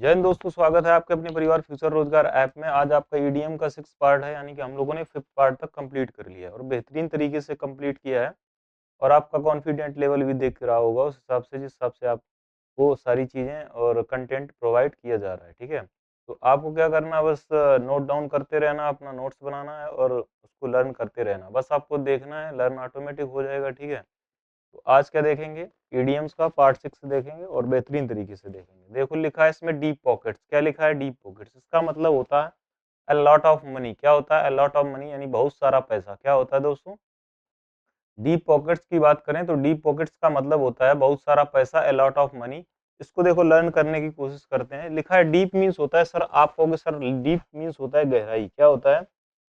जय हिंद दोस्तों, स्वागत है आपके अपने परिवार फ्यूचर रोजगार ऐप में। आज आपका ईडीएम का 6 पार्ट है, यानी कि हम लोगों ने 5th पार्ट तक कंप्लीट कर लिया है और बेहतरीन तरीके से कंप्लीट किया है। और आपका कॉन्फिडेंट लेवल भी दिख रहा होगा उस हिसाब से, जिस हिसाब से आपको सारी चीज़ें और कंटेंट प्रोवाइड किया जा रहा है। ठीक है, तो आपको क्या करना है, बस नोट डाउन करते रहना, अपना नोट्स बनाना है और उसको लर्न करते रहना। बस आपको देखना है, लर्न ऑटोमेटिक हो जाएगा। ठीक है, तो आज क्या देखेंगे, ईडीएम्स का पार्ट 6 देखेंगे और बेहतरीन तरीके से देखेंगे। देखो लिखा है इसमें डीप पॉकेट्स। क्या लिखा है? Deep pockets. इसका मतलब होता है अ लॉट ऑफ मनी। क्या होता है? अ लॉट ऑफ मनी, यानी बहुत सारा पैसा। क्या होता है दोस्तों? डीप पॉकेट्स की बात करें तो डीप पॉकेट्स का मतलब होता है बहुत सारा पैसा, अ लॉट ऑफ मनी। इसको देखो लर्न करने की कोशिश करते हैं। लिखा है डीप मीन्स होता है, सर आप कहोगे सर डीप मीन्स होता है गहराई। क्या होता है?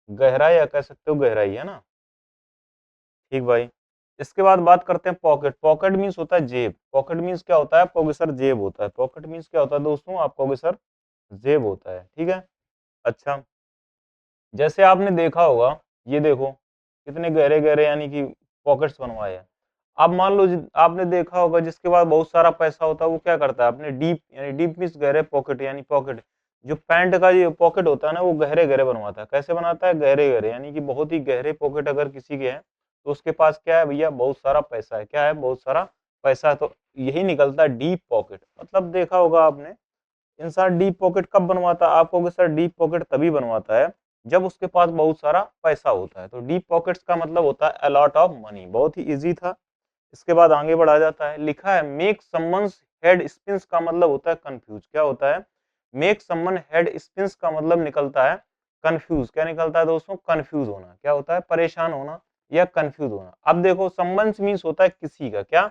गहराई, या कह सकते हो गहराई, है ना। ठीक भाई। इसके बाद बात करते हैं पॉकेट। पॉकेट मीन्स होता है जेब। पॉकेट मीन्स क्या होता है? आप कहोगे सर जेब होता है। पॉकेट मीन्स क्या होता है दोस्तों? आप कहोगे सर जेब होता है। ठीक है, अच्छा। जैसे आपने देखा होगा, ये देखो कितने गहरे गहरे यानी कि पॉकेट्स बनवाए हैं। अब मान लो आपने देखा होगा जिसके पास बहुत सारा पैसा होता है वो क्या करता है, अपने डीप, यानी डीप मीन्स गहरे पॉकेट, यानी पॉकेट, जो पैंट का जो पॉकेट होता है ना, वो गहरे गहरे बनवाता है। कैसे बनाता है? गहरे गहरे, यानी कि बहुत ही गहरे पॉकेट अगर किसी के हैं तो उसके पास क्या है भैया? बहुत सारा पैसा है। क्या है? बहुत सारा पैसा है। तो यही निकलता है डीप पॉकेट। मतलब देखा होगा आपने, इंसान डीप पॉकेट कब बनवाता है? आप कहोगे सर डीप पॉकेट तभी बनवाता है जब उसके पास बहुत सारा पैसा होता है। तो डीप पॉकेट्स का मतलब होता है अ लॉट ऑफ मनी। बहुत ही इजी था। इसके बाद आगे बढ़ा जाता है। लिखा है मेक समवन्स हेड स्पिन्स। का मतलब होता है कंफ्यूज। क्या होता है? मेक समवन हेड स्पिन्स का मतलब निकलता है कंफ्यूज। क्या निकलता है दोस्तों? कंफ्यूज होना। क्या होता है? परेशान होना या कंफ्यूज होना। अब देखो समवन्स मीन्स होता है किसी का। क्या?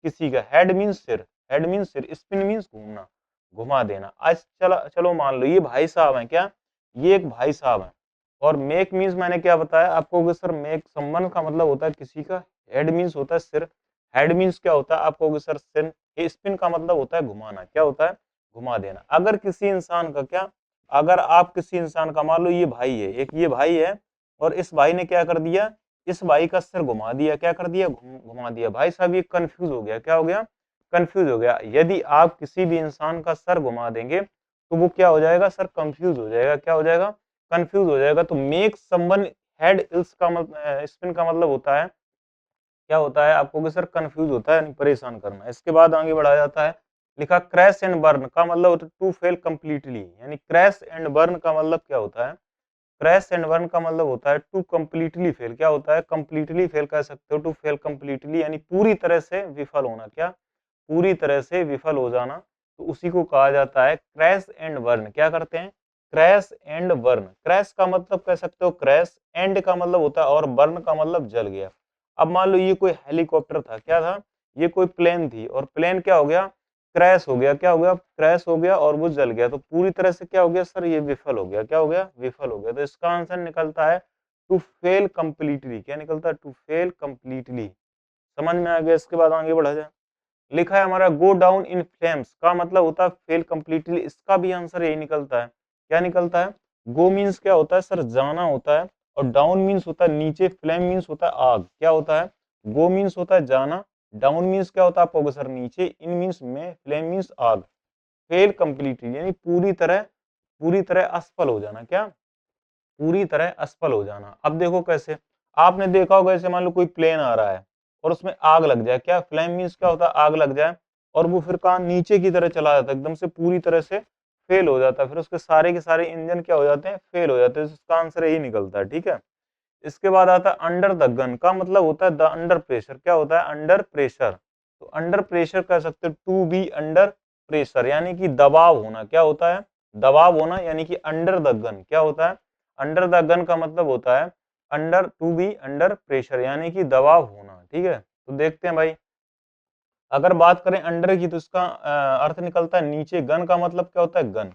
किसी का। हेड मीन्स सिर। हेड मीन्स सिर। स्पिन मीन्स घूमना, घुमा देना। आज चलो चलो मान लो ये भाई साहब हैं। क्या? ये एक भाई साहब हैं। और मेक मीन्स मैंने क्या बताया आपको? सर मेक समवन का मतलब होता है किसी का। हेड मीन्स होता है सिर। हेड मीन्स क्या होता है? आप कहोगे सर सिर। स्पिन का मतलब होता है घुमाना। क्या होता है? घुमा देना। अगर किसी इंसान का क्या, अगर आप किसी इंसान का, मान लो ये भाई है, एक ये भाई है और इस भाई ने क्या कर दिया, इस भाई का सिर घुमा दिया। क्या कर दिया? घुमा दिया। भाई साहब ये कंफ्यूज हो गया। क्या हो गया? कंफ्यूज हो गया। यदि आप किसी भी इंसान का सर घुमा देंगे तो वो क्या हो जाएगा? सर कंफ्यूज हो जाएगा। क्या हो जाएगा? कंफ्यूज हो जाएगा। तो मेक समवन हेड इल्स का मतलब, स्पिन का मतलब होता है, क्या होता है आपको? कि सर कंफ्यूज होता है, यानी परेशान करना। इसके बाद आगे बढ़ाया जाता है। लिखा क्रैश एंड बर्न। का मतलब होता है टू फेल कंप्लीटली। यानी क्रैश एंड बर्न का मतलब क्या होता है? क्रैश एंड बर्न का मतलब होता है टू कंप्लीटली फेल। क्या होता है? कंप्लीटली फेल कह सकते हो। टू फेल कंप्लीटली यानी पूरी तरह से विफल होना। क्या? पूरी तरह से विफल हो जाना। तो उसी को कहा जाता है क्रैश एंड बर्न। क्या करते हैं? Crash and burn. क्रैश का मतलब कह सकते हो क्रैश, एंड का मतलब होता है और बर्न का मतलब जल गया। अब मान लो ये कोई हेलीकॉप्टर था। क्या था? ये कोई प्लेन थी और प्लेन क्या हो गया? क्रैश हो गया। क्या हो गया? क्रैश हो गया और वो जल गया। तो पूरी तरह से क्या हो गया सर? ये विफल हो गया। क्या हो गया? विफल हो गया। तो इसका आंसर निकलता है टू फेल कंप्लीटली। क्या निकलता है? To fail completely. समझ में आ गया? इसके बाद आगे बढ़ा जाए। लिखा है हमारा गो डाउन इन फ्लेम्स। का मतलब होता है फेल कंप्लीटली। इसका भी आंसर यही निकलता है। क्या निकलता है? गो मीन्स क्या होता है सर? जाना होता है। और डाउन मीन्स होता है नीचे। फ्लेम मीन्स होता है आग। क्या होता है? गो मीन्स होता है जाना। डाउन मीन्स क्या होता है आपको? सर नीचे। इन मीन्स में। फ्लेम मीन्स आग। फेल कंप्लीटली यानी पूरी तरह असफल हो जाना। क्या? पूरी तरह असफल हो जाना। अब देखो कैसे, आपने देखा होगा ऐसे मान लो कोई प्लेन आ रहा है और उसमें आग लग जाए। क्या? फ्लेम मीन्स क्या होता है? आग लग जाए। और वो फिर कहाँ? नीचे की तरह चला जाता है, एकदम से पूरी तरह से फेल हो जाता है। फिर उसके सारे के सारे इंजन क्या हो जाते हैं? फेल हो जाते हैं। इसका आंसर यही निकलता है। ठीक है, इसके बाद आता है अंडर द गन। का मतलब होता है द अंडर प्रेशर। क्या होता है? Under pressure. तो अंडर प्रेशर कह सकते हो टू बी अंडर प्रेशर, यानी कि दबाव होना। क्या होता है? दबाव होना, यानी कि अंडर द गन। क्या होता है? अंडर द गन का मतलब होता है under, to be under pressure, यानी कि दबाव होना। ठीक है, तो देखते हैं भाई, अगर बात करें अंडर की तो इसका अर्थ निकलता है नीचे। गन का मतलब क्या होता है? गन।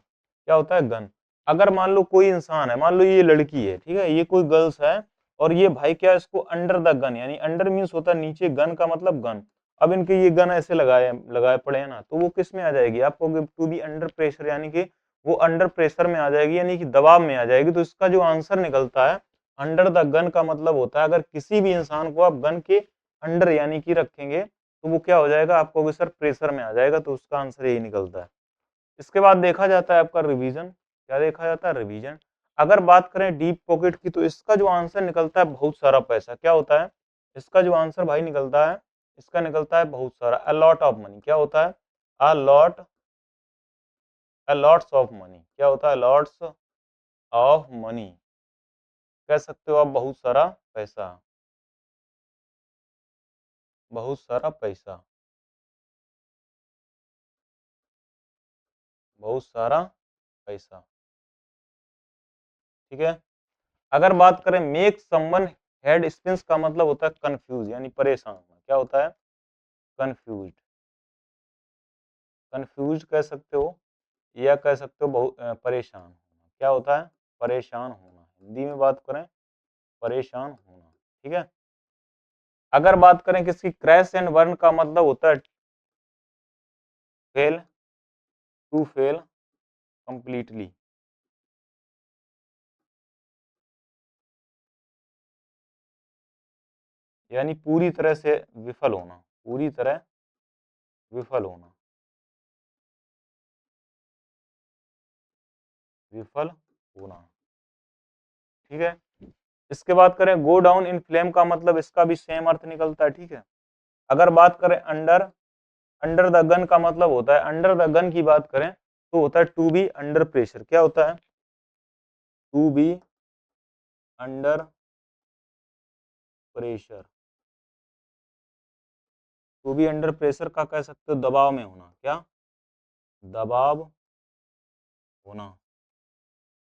क्या होता है? गन। अगर मान लो कोई इंसान है, मान लो ये लड़की है, ठीक है, ये कोई गर्ल्स है और ये भाई क्या, इसको अंडर द गन, यानी अंडर मीन्स होता है नीचे, गन का मतलब गन। अब इनके ये गन ऐसे लगाए लगाए पड़े हैं ना, तो वो किस में आ जाएगी आपको? टू बी अंडर प्रेशर, यानी कि वो अंडर प्रेशर में आ जाएगी, यानी कि दबाव में आ जाएगी। तो इसका जो आंसर निकलता है अंडर द गन का मतलब होता है अगर किसी भी इंसान को आप गन के अंडर यानी कि रखेंगे तो वो क्या हो जाएगा? आप कहोगे सर प्रेशर में आ जाएगा। तो उसका आंसर यही निकलता है। इसके बाद देखा जाता है आपका रिवीजन। क्या देखा जाता है? रिवीजन। अगर बात करें डीप पॉकेट की, तो इसका जो आंसर निकलता है बहुत सारा पैसा। क्या होता है इसका जो आंसर भाई निकलता है? इसका निकलता है बहुत सारा, अ लॉट ऑफ मनी। क्या होता है? A lot, a lots of money. क्या होता है? Lots of money. कह सकते हो आप बहुत सारा पैसा, बहुत सारा पैसा, बहुत सारा पैसा। ठीक है। अगर बात करें मेक समवन हेड स्पिन्स, का मतलब होता है कंफ्यूज यानी परेशान होना। क्या होता है? कंफ्यूज। कंफ्यूज कह सकते हो या कह सकते हो बहुत परेशान होना। क्या होता है? परेशान होना। हिंदी में बात करें, परेशान होना। ठीक है। अगर बात करें किसकी, क्रैश एंड बर्न, का मतलब होता है फेल, टू फेल कंप्लीटली। यानी पूरी तरह से विफल होना, पूरी तरह विफल होना, विफल होना। ठीक है। इसके बाद करें गो डाउन इन फ्लेम, का मतलब इसका भी सेम अर्थ निकलता है। ठीक है। अगर बात करें अंडर, अंडर द गन, का मतलब होता है, अंडर द गन की बात करें तो होता है टू बी अंडर प्रेशर। क्या होता है? To be under pressure. To be under pressure का कह सकते हो दबाव में होना। क्या? दबाव होना।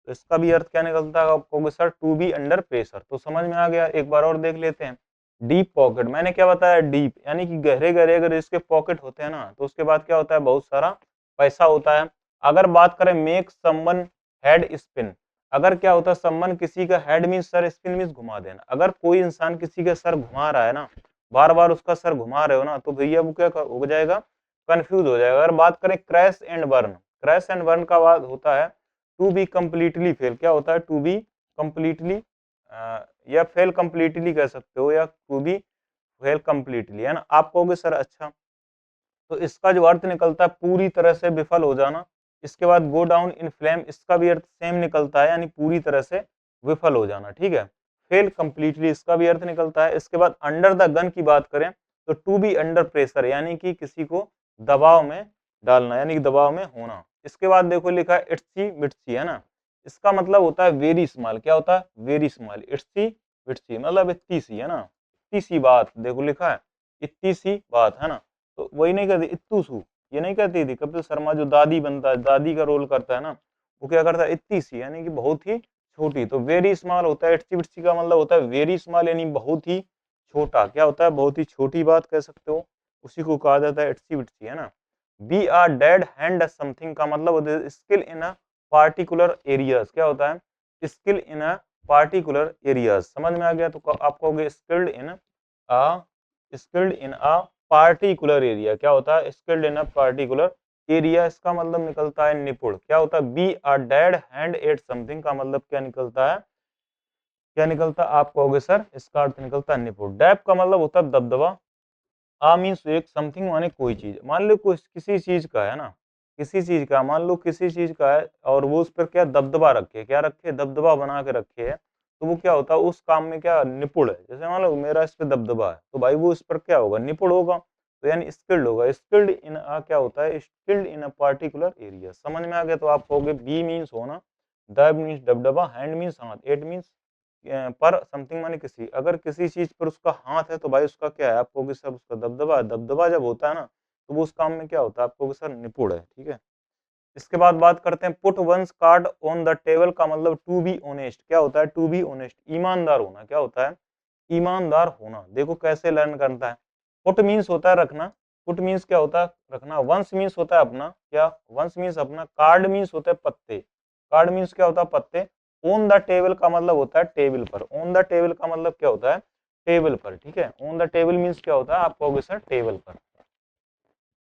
तो इसका भी अर्थ क्या निकलता है आपको sir? To be under pressure. तो समझ में आ गया। एक बार और देख लेते हैं। डीप पॉकेट, मैंने क्या बताया? डीप यानी कि गहरे गहरे अगर इसके पॉकेट होते हैं ना, तो उसके बाद क्या होता है? बहुत सारा पैसा होता है। अगर बात करें मेक समवन हेड स्पिन, अगर क्या होता है? समवन किसी का head mean sir, spin mean घुमा देना। अगर कोई इंसान किसी का सर घुमा रहा है ना, बार बार उसका सर घुमा रहे हो ना, तो भैया वो क्या हो जाएगा? कंफ्यूज हो जाएगा। अगर बात करें crash and burn, crash and burn का बात होता है टू बी कंप्लीटली फेल। क्या होता है? टू बी कंप्लीटली, या फेल कंप्लीटली कह सकते हो, या टू बी फेल कंप्लीटली, है ना। आप कहोगे सर अच्छा, तो इसका जो अर्थ निकलता है पूरी तरह से विफल हो जाना। इसके बाद गो डाउन इन फ्लेम, इसका भी अर्थ सेम निकलता है, यानी पूरी तरह से विफल हो जाना। ठीक है। फेल कंप्लीटली, इसका भी अर्थ निकलता है। इसके बाद अंडर द गन की बात करें तो टू बी अंडर प्रेशर, यानी कि किसी को दबाव में डालना, यानी कि दबाव में होना। इसके बाद देखो लिखा है इट्सी बिट्सी, है ना। इसका मतलब होता है वेरी स्मॉल। क्या होता है? Very small. इट्सी बिट्सी मतलब इतनी सी, है ना, इतनी सी बात। देखो लिखा है इतनी सी बात, है ना। तो वही नहीं कहती इत्तू सू, ये नहीं कहती थी कपिल शर्मा जो दादी बनता है, दादी का रोल करता है ना, वो क्या करता है? इतनी सी, यानी कि बहुत ही छोटी। तो वेरी स्मॉल होता है, इट्सी बिट्सी का मतलब होता है वेरी स्मॉल, यानी बहुत ही छोटा। क्या होता है? बहुत ही छोटी बात कह सकते हो, उसी को कहा जाता है इट्सी बिट्सी, है ना। Be are dead hand something, का मतलब होता है skill in a particular areas. क्या होता है? Skill in a particular areas. समझ में आ गया? तो आप कहोगे skilled in a, skilled in a particular area. क्या होता है? Skilled in a particular area. इसका मतलब निकलता है निपुण। क्या होता है? Be a dead hand at something, का मतलब क्या निकलता है? क्या निकलता है? आप कहोगे सर इसका अर्थ निकलता है निपुण। डैप का मतलब होता है दबदबा। आ मीन्स एक समथिंग माने कोई चीज। मान लो कुछ किसी चीज का है ना, किसी चीज का, मान लो किसी चीज का है और वो उस पर क्या दबदबा रखे, क्या रखे? दबदबा बना के रखे है। तो वो क्या होता है? उस काम में क्या निपुण है। जैसे मान लो मेरा इस पे दबदबा है, तो भाई वो इस पर क्या होगा? निपुण होगा। तो यानी स्किल्ड होगा। स्किल्ड इन अ क्या होता है? Skilled in a particular area. समझ में आ गया? तो आप कहोगे बी मीन्स होना, द मीन्स दबदबा, हैंड मीन्स हाथ, एट मीन्स पर समथिंग माने किसी। अगर किसी चीज पर उसका हाथ है तो भाई उसका क्या है? आप कहोगे सर उसका दबदबा है। दबदबा जब होता है ना, तो वो उस काम में क्या होता है? आप कहोगे सर निपुण है। ठीक है। इसके बाद बात करते हैं put one's card on the table, का मतलब टू बी ऑनेस्ट। क्या होता है? टू बी ऑनेस्ट, ईमानदार होना। क्या होता है? ईमानदार होना। देखो कैसे लर्न करता है। पुट मीन्स होता है रखना, पुट मीन्स क्या होता है? रखना। वंस मीन्स होता है अपना। क्या? वंस मीन्स अपना। कार्ड मीन्स होता है पत्ते। कार्ड मीन्स क्या होता है? पत्ते। ऑन द टेबल का मतलब होता है टेबल पर। ऑन द टेबल का मतलब क्या होता है? टेबल पर। ठीक है। ऑन द टेबल मीन्स क्या होता है? आप कहोगे सर टेबल पर।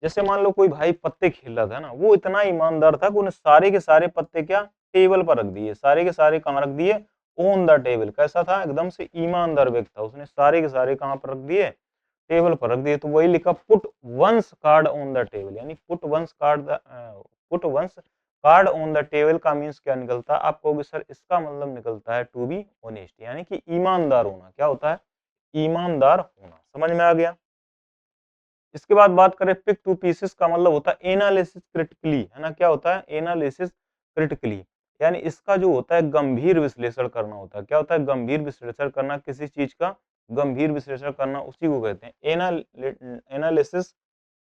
जैसे मान लो कोई भाई पत्ते खेल रहा था ना, वो इतना ईमानदार था कि उन्हें सारे के सारे पत्ते क्या टेबल पर रख दिए, सारे के सारे कहाँ रख दिए? On the table. कैसा था? एकदम से ईमानदार व्यक्ति था, उसने सारे के सारे कहाँ पर रख दिए? टेबल पर रख दिए, तो वही लिखा put one's card on the table, यानी put one's card on the table का मीन्स क्या निकलता है? आप कहोगे सर इसका मतलब निकलता है टू बी ऑनेस्ट, यानी कि ईमानदार होना। क्या होता है? ईमानदार होना। समझ में आ गया? इसके बाद बात करें पिक टू पीसेस का मतलब होता है एनालिसिस क्रिटिकली, है ना? क्या होता है? एनालिसिस क्रिटिकली, यानी इसका जो होता है गंभीर विश्लेषण करना होता है। क्या होता है? गंभीर विश्लेषण करना, किसी चीज का गंभीर विश्लेषण करना, उसी को कहते हैं एनालिसिस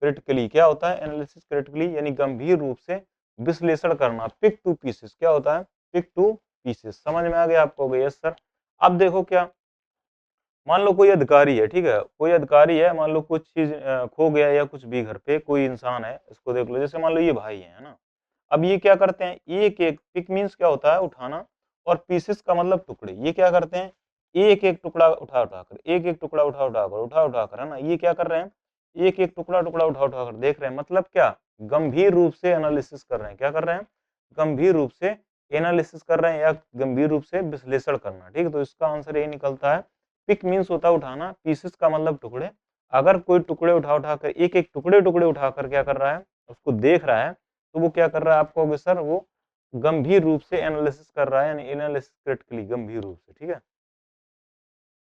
क्रिटिकली। क्या होता है? एनालिसिस क्रिटिकली यानी गंभीर रूप से विश्लेषण करना। पिक टू पीसेस क्या होता है? Pick to pieces. समझ में आ गया आपको? Yes sir. अब देखो क्या, मान लो कोई अधिकारी है, ठीक है, कोई अधिकारी है, मान लो कुछ चीज खो गया या कुछ भी घर पे कोई इंसान है, इसको देख लो, जैसे मान लो ये भाई है ना। अब ये क्या करते हैं? एक एक, पिक मीन्स क्या होता है? उठाना, और पीसेस का मतलब टुकड़े। ये क्या करते हैं? एक एक टुकड़ा उठा उठाकर, एक एक टुकड़ा उठा उठाकर, है ना, ये क्या कर रहे हैं? एक एक टुकड़ा टुकड़ा उठा उठाकर देख रहे हैं। मतलब क्या? गंभीर रूप से एनालिसिस कर रहे हैं। क्या कर रहे हैं? गंभीर रूप से एनालिसिस कर रहे हैं या गंभीर रूप से विश्लेषण करना। ठीक है, तो इसका आंसर ये निकलता है, पिक मीन्स होता है उठाना, पीसेस का मतलब टुकड़े। अगर कोई टुकड़े उठा उठाकर, एक एक टुकड़े टुकड़े उठाकर क्या कर रहा है? उसको देख रहा है, तो वो क्या कर रहा है? आप कहोगे सर वो गंभीर रूप से एनालिसिस कर रहा है, यानी एनालिसिस क्रिटिकली, गंभीर रूप से। ठीक है,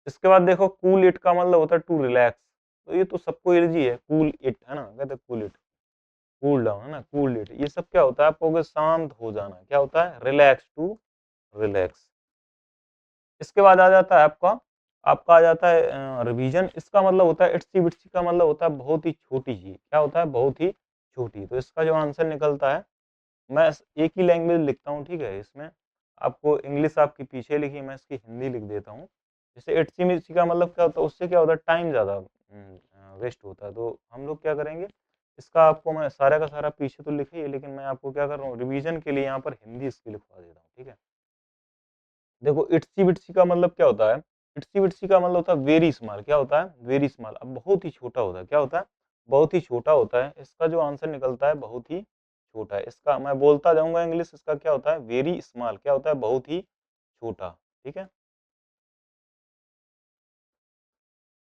इसके बाद देखो कूल इट का मतलब होता है टू रिलैक्स। तो ये तो सबको इजी है, कूल इट, है ना, कहते हैं कूल इट, कूल डाउन, है ना, कूल इट। ये सब क्या होता है? आप कहोगे शांत हो जाना। क्या होता है? Relax, to relax. इसके बाद आ जाता है आपका आपका आ जाता है रिवीजन। इसका मतलब होता है इट्सी बिट्सी, का मतलब होता है बहुत ही छोटी चीज। क्या होता है? बहुत ही छोटी। तो इसका जो आंसर निकलता है, मैं एक ही लैंग्वेज लिखता हूँ, ठीक है, इसमें आपको इंग्लिश आपकी पीछे लिखी, मैं इसकी हिंदी लिख देता हूँ। जैसे इट्सी मिर्ची का मतलब क्या होता है? उससे क्या होता है? टाइम ज़्यादा वेस्ट होता है। तो हम लोग क्या करेंगे, इसका आपको मैं सारा का सारा पीछे तो लिखे ही है, लेकिन मैं आपको क्या कर रहा हूँ, रिवीजन के लिए यहाँ पर हिंदी इसकी लिखवा देता हूँ। ठीक है, देखो इट्सी बिट्सी का मतलब क्या होता है? इट्सी बिट्सी का मतलब होता है वेरी स्मॉल। क्या होता है? Very small. अब बहुत ही छोटा होता है। क्या होता है? बहुत ही छोटा होता है। इसका जो आंसर निकलता है बहुत ही छोटा है। इसका मैं बोलता जाऊंगा इंग्लिश, इसका क्या होता है? Very small. क्या होता है? बहुत ही छोटा। ठीक है,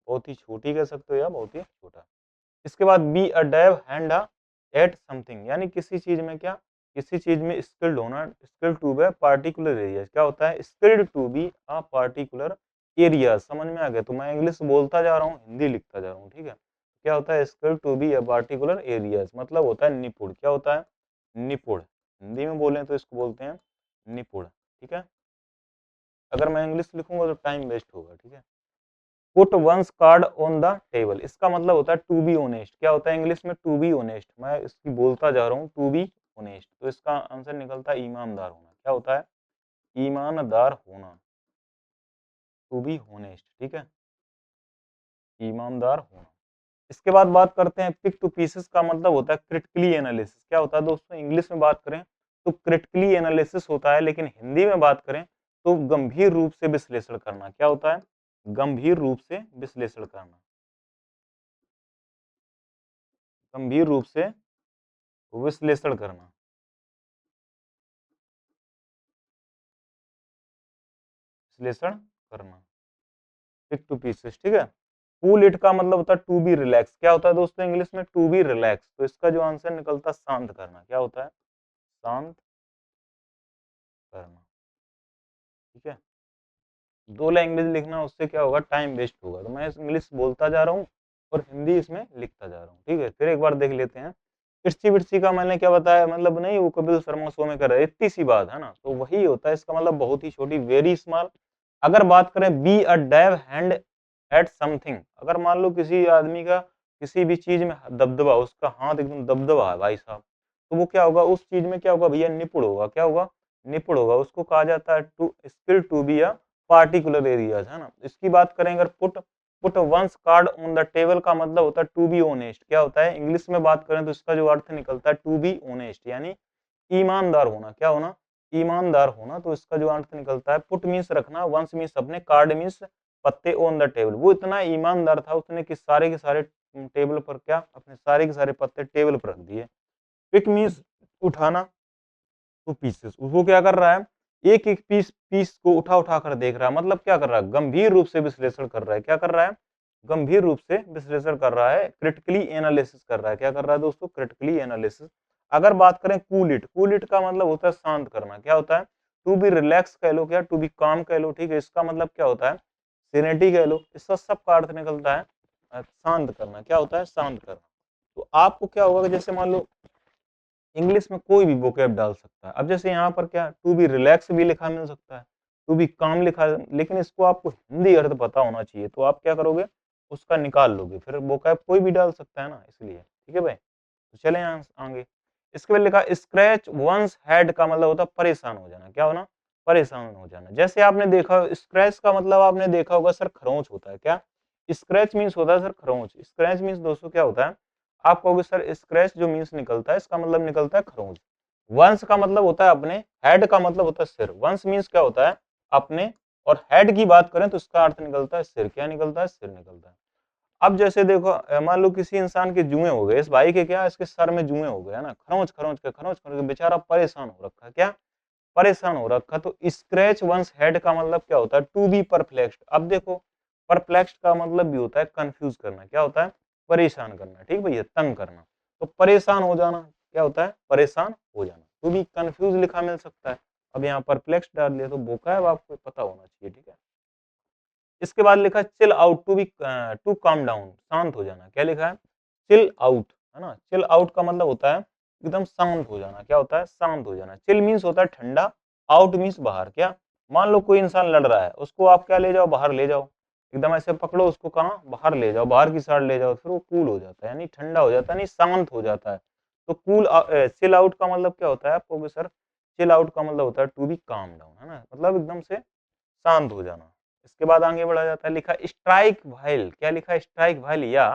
बहुत ही छोटी कह सकते हो या बहुत ही छोटा। इसके बाद be a Dave hand at something, यानी किसी चीज में क्या, किसी चीज में स्किल्ड होना, skilled to be particular area. क्या होता है? Skilled to be a particular area. समझ में आ गया? तो मैं इंग्लिश बोलता जा रहा हूँ, हिंदी लिखता जा रहा हूँ। ठीक है, क्या होता है? Skilled to be a particular areas, मतलब होता है निपुण। क्या होता है? निपुण। हिंदी में बोले तो इसको बोलते हैं निपुण। ठीक है, अगर मैं इंग्लिश लिखूंगा तो टाइम वेस्ट होगा। ठीक है, put one's card on the table, इसका मतलब होता है टू बी ऑनेस्ट। क्या होता है इंग्लिश में? To be honest. मैं इसकी बोलता जा रहा हूँ, टू बी ऑनेस्ट। तो इसका आंसर निकलता है ईमानदार होना। क्या होता है? ईमानदार होना, टू बी ऑनेस्ट। ठीक है, ईमानदार होना। इसके बाद बात करते हैं पिक टू पीसेस का मतलब होता है क्रिटिकली एनालिसिस। क्या होता है दोस्तों? इंग्लिश में बात करें तो क्रिटिकली एनालिसिस होता है, लेकिन हिंदी में बात करें तो गंभीर रूप से विश्लेषण करना। क्या होता है? गंभीर रूप से विश्लेषण करना, गंभीर रूप से विश्लेषण करना, विश्लेषण करना, पिक टू पीसेस। ठीक है, कूल इट का मतलब होता है टू बी रिलैक्स। क्या होता है दोस्तों इंग्लिश में? To be relax. तो इसका जो आंसर निकलता है शांत करना। क्या होता है? शांत करना। ठीक है, दो लैंग्वेज लिखना, उससे क्या होगा? टाइम वेस्ट होगा। तो मैं इंग्लिश बोलता जा रहा हूँ और हिंदी इसमें लिखता जा रहा हूँ। ठीक है, फिर एक बार देख लेते हैं। इर्ची बिर्ची का मैंने क्या बताया? मतलब नहीं, वो कपिल शर्मा शो में कर रहा है, इतनी सी बात है ना, तो वही होता है। इसका मतलब बहुत ही छोटी, वेरी स्मॉल। अगर बात करें be a dive hand at something, अगर मान लो किसी आदमी का किसी भी चीज में दबदबा, उसका हाथ एकदम दबदबा है भाई साहब, तो वो क्या होगा? उस चीज में क्या होगा भैया? निपुण होगा। क्या होगा? निपुण होगा। उसको कहा जाता है to skill to be a particular areas, है ना। इसकी बात करें अगर put put one's card on the table का मतलब होता है टू बी ऑनेस्ट। क्या होता है? इंग्लिश में बात करें तो इसका जो अर्थ निकलता है टू बी ऑनेस्ट, यानी ईमानदार होना। क्या होना? ईमानदार होना। तो इसका जो अर्थ निकलता है, पुट मीन्स रखना, वंस मीन्स अपने, कार्ड मीन्स पत्ते, ऑन द टेबल, वो इतना ईमानदार था, उसने कि सारे के सारे टेबल पर क्या, अपने सारे के सारे पत्ते टेबल पर रख दिए। पिक मीन्स उठाना, टू पीसेस, वो क्या कर रहा है? एक एक पीस पीस को उठा उठा कर देख रहा है। मतलब क्या कर रहा है? गंभीर रूप से विश्लेषण कर रहा है। क्या कर रहा है? गंभीर रूप से विश्लेषण कर रहा है, क्रिटिकली एनालिसिस कर रहा है। क्या कर रहा है दोस्तों? Critically analysis. अगर बात करें कूल इट, कूल इट का मतलब होता है शांत करना। क्या होता है? टू बी रिलैक्स कह लो, क्या टू बी काम कह लो, ठीक है। इसका मतलब क्या होता है? सीरेनिटी कह लो। इसका सब का अर्थ निकलता है शांत करना। क्या होता है? शांत करना। तो आपको क्या होगा कि जैसे मान लो इंग्लिश में कोई भी वोकैब डाल सकता है। अब जैसे यहाँ पर क्या टू बी रिलैक्स भी लिखा मिल सकता है, टू बी काम लिखा है, लेकिन इसको आपको हिंदी अर्थ पता होना चाहिए। तो आप क्या करोगे? उसका निकाल लोगे। फिर वोकैब कोई भी डाल सकता है ना, इसलिए। ठीक है भाई? तो चले यहाँ आगे। इसके बाद लिखा स्क्रैच वंस हेड का मतलब होता है परेशान हो जाना। क्या होना? परेशान हो जाना। जैसे आपने देखा स्क्रैच का मतलब आपने देखा होगा सर खरोंच होता है। क्या स्क्रैच मीन्स होता है? सर खरोंच। स्क्रैच मीन्स दोस्तों क्या होता है? आप कहोगे सर स्क्रैच जो मीन्स निकलता है इसका मतलब निकलता है खरोंच। वंश का मतलब होता है अपने, हेड का मतलब होता है सिर। वंश मीन्स क्या होता है? अपने। और हेड की बात करें तो इसका अर्थ निकलता है सिर। क्या निकलता है? सिर निकलता है। अब जैसे देखो मान लो किसी इंसान के जुए हो गए, इस भाई के क्या इसके सर में जुए हो गए है ना, खरोंच खरोंच के खरोंच खरोंच के बेचारा परेशान हो रखा है। क्या परेशान हो रखा? तो स्क्रैच वंस हेड का मतलब क्या होता है? To be perplexed. अब देखो परप्लेक्स्ड का मतलब भी होता है कंफ्यूज करना। क्या होता है? परेशान करना। ठीक भैया? तंग करना। तो परेशान हो जाना क्या होता है? परेशान हो जाना। टू बी कंफ्यूज लिखा मिल सकता है। अब यहाँ परप्लेक्स्ड डाल दिया तो बोका है, आपको पता होना चाहिए। ठीक है? इसके बाद लिखा है chill out, to be to calm down, शांत हो जाना। क्या लिखा है? चिल आउट, है ना। चिल आउट का मतलब होता है एकदम शांत हो जाना। क्या होता है? शांत हो जाना। चिल मीन्स होता है ठंडा, आउट मीन्स बाहर। क्या मान लो कोई इंसान लड़ रहा है, उसको आप क्या ले जाओ? बाहर ले जाओ। एकदम ऐसे पकड़ो उसको, कहाँ? बाहर ले जाओ, बाहर की साइड ले जाओ, फिर वो कूल हो जाता है, यानी ठंडा हो जाता है, यानी शांत हो जाता है। तो कूल चिल आउट का मतलब क्या होता है? आप कहोगे सर चिल आउट का मतलब होता है टू बी काम डाउन, है ना, मतलब एकदम से शांत हो जाना। इसके बाद आगे बढ़ा जाता है, लिखा स्ट्राइक व्हाइल। क्या लिखा है? स्ट्राइक व्हाइल या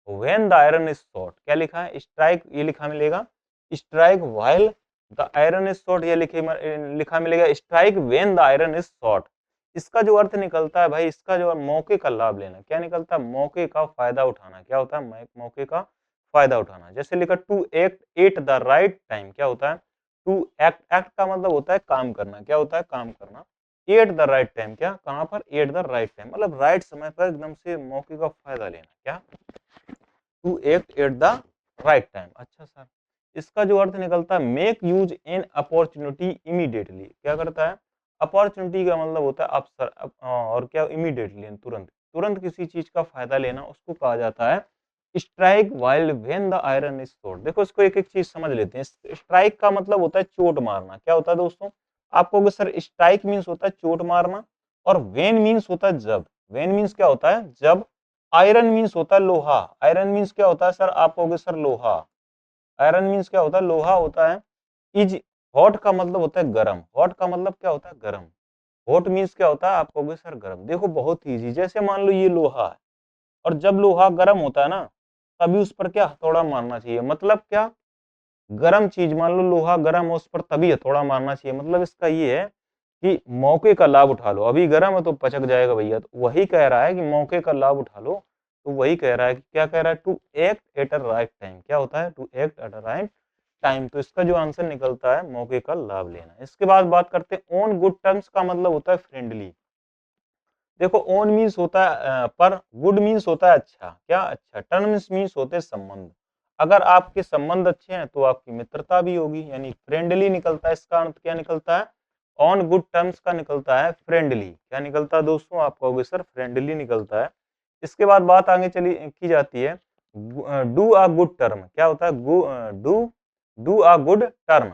when the iron is short. क्या लिखा है? स्ट्राइक ये लिखा मिलेगा strike while the iron is short. ये लिखा मिलेगा strike when the iron is short. इसका जो अर्थ निकलता है भाई, इसका जो मौके का लाभ लेना। क्या निकलता है? मौके का फायदा उठाना। क्या होता है? मौके का फायदा उठाना। जैसे लिखा to act at the right time. क्या होता है? टू एक्ट, एक्ट का मतलब होता है काम करना। क्या होता है? काम करना। एट द राइट टाइम, क्या कहां पर? एट द राइट टाइम मतलब राइट समय पर एकदम से मौके का फायदा लेना। क्या to act at the right time. अच्छा सर, इसका जो अर्थ निकलता है make use in opportunity immediately. क्या करता है? अपॉर्चुनिटी का मतलब होता है अवसर और क्या इमीडिएटली तुरंत, तुरंत किसी चीज का फायदा लेना, उसको कहा जाता है strike while when the iron is short. देखो इसको एक एक चीज समझ लेते हैं। स्ट्राइक का मतलब होता है चोट मारना। क्या होता है दोस्तों? आप कहोगे सर स्ट्राइक मीन्स होता है चोट मारना, और वेन मीन्स होता है जब। वेन मीन्स क्या होता है? जब। आयरन मीन्स होता है लोहा। आयरन मीन्स क्या होता है सर? आप कहोगे सर लोहा। आयरन मीन्स क्या होता है? लोहा होता है। इज हॉट का मतलब होता है गर्म। हॉट का मतलब क्या होता है? गर्म। हॉट मीन्स क्या होता है? आप कहोगे सर गर्म। देखो बहुत इजी, जैसे मान लो ये लोहा है, और जब लोहा गर्म होता है ना, तभी उस पर क्या हथौड़ा मारना चाहिए। मतलब क्या? गरम चीज, मान लो लोहा गरम हो, उस पर तभी हथौड़ा मारना चाहिए। मतलब इसका ये है कि मौके का लाभ उठा लो। अभी गरम है तो पचक जाएगा भैया, तो वही कह रहा है कि मौके का लाभ उठा लो। तो वही कह रहा है कि क्या कह रहा है? To act at a right time. क्या होता है? To act at a right time. तो इसका जो आंसर निकलता है मौके का लाभ लेना। इसके बाद बात करते हैं ऑन गुड टर्म्स का मतलब होता है फ्रेंडली। देखो ओन मीन्स होता है पर, गुड मीन्स होता है अच्छा। क्या? अच्छा। टर्म्स मीन्स होते हैं संबंध। अगर आपके संबंध अच्छे हैं तो आपकी मित्रता भी होगी, यानी फ्रेंडली निकलता है। इसका अर्थ क्या निकलता है? ऑन गुड टर्म्स का निकलता है फ्रेंडली। क्या निकलता है दोस्तों? आप कहोगे सर फ्रेंडली निकलता है। इसके बाद बात आगे चली की जाती है डू अ गुड टर्म। क्या होता है? Do do a good term.